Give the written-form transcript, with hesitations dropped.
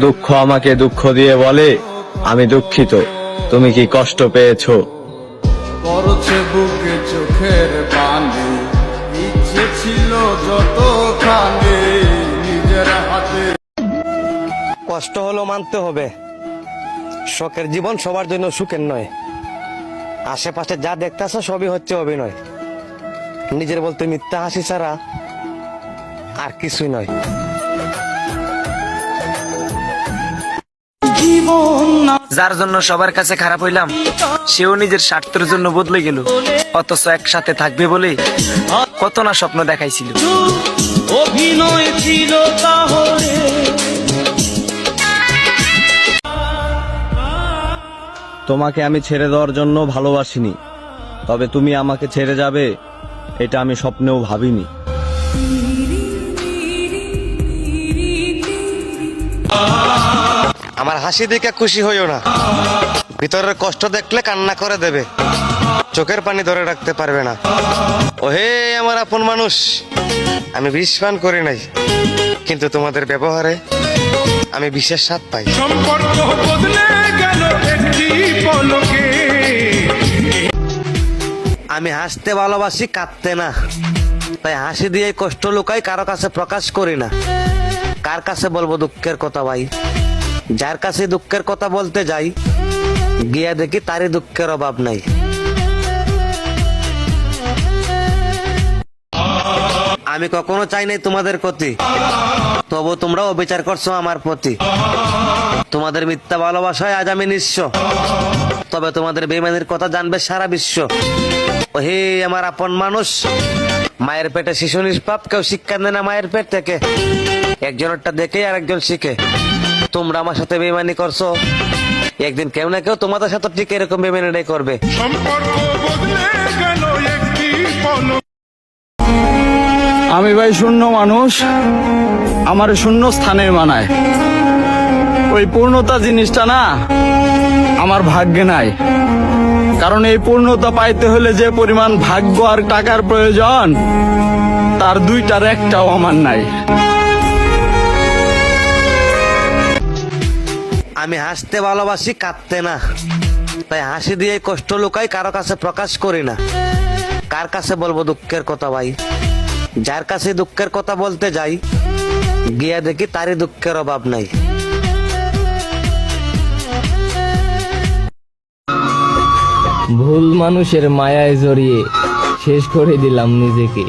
দুঃখ আমাকে দুঃখ দিয়ে বলে, আমি দুঃখিত, তুমি কি কষ্ট পেয়েছো? পড়ছে বুকে চোখের পানি, ইচ্ছে ছিল যতখানি নিজের হাতে। কষ্ট হলো মানতে হবে, শখের জীবন সবার জন্য সুখের নয়। আশেপাশে যা দেখতেছ সবই হচ্ছে অভিনয়, নিজের বলতে মিথ্যা হাসি ছাড়া আর কিছুই নয়। যার জন্য সবার কাছে খারাপ হইলাম, সেও নিজের স্বার্থের জন্য বদলে গেল, অথচ একসাথে থাকবে বলে কত না স্বপ্ন দেখাইছিল। অভিনয় ছিল তাহলে। তোমাকে আমি ছেড়ে দেওয়ার জন্য ভালোবাসিনি, তবে তুমি আমাকে ছেড়ে যাবে এটা আমি স্বপ্নেও ভাবিনি। আমার হাসি দেখে খুশি হইও না, ভিতরের কষ্ট দেখলে কান্না করে দেবে, চোখের পানি ধরে রাখতে পারবে না। ওহে আমার আপন মানুষ, আমি বিষ পান করি নাই, কিন্তু তোমাদের ব্যবহারে আমি বিশেষ স্বাদ পাই। সম্পর্ক বদলে গেল একটি পলকে। আমি হাসতে ভালোবাসি, কাঁদতে না, তাই হাসি দিয়ে কষ্ট লুকাই, কারো কাছে প্রকাশ করি না। কার কাছে বলবো দুঃখের কথা ভাই? যার কাছে দুঃখের কথা বলতে যাই, গিয়া দেখি তারই দুঃখের অভাব নাই। আমি কখনো চাই নাই তোমাদের ক্ষতি, তবু তোমরা অবিচার করছো আমার প্রতি। তোমাদের মিথ্যা ভালোবাসায় আজ আমি নিঃস্ব, তবে তোমাদের বেইমানির কথা জানবে সারা বিশ্ব। ওহে আমার আপন মানুষ, মায়ের পেটে শিশু নিষ্পাপ, কেউ শিক্ষা দেয় না মায়ের পেট থেকে, একজনেরটা দেখে আর একজন শিখে। তোমরা আমার সাথে বেইমানি করছো, একদিন কেউ না কেউ তোমাদের সাথে ঠিক এরকম বেইমানিটাই করবে। সম্পর্ক বদলে গেল একটি পলকে। আমি ভাই শূন্য মানুষ, আমার শূন্য স্থানে মানায়। ওই পূর্ণতা জিনিসটা না আমার ভাগ্যে নাই, কারণ এই পূর্ণতা পাইতে হলে যে পরিমাণ ভাগ্য আর টাকার প্রয়োজন, তার দুইটার একটাও আমার নাই। আমি হাসতে ভালোবাসি, কাঁদতে না, তাই হাসি দিয়ে কষ্ট লুকাই, কারো কাছে প্রকাশ করি না। কার কাছে বলবো দুঃখের কথা ভাই? যার কাছে দুঃখের কথা বলতে যাই, গিয়া দেখি তারই দুঃখের অভাব নাই। ভুল মানুষের মায়ায় জড়িয়ে শেষ করে দিলাম নিজেকে।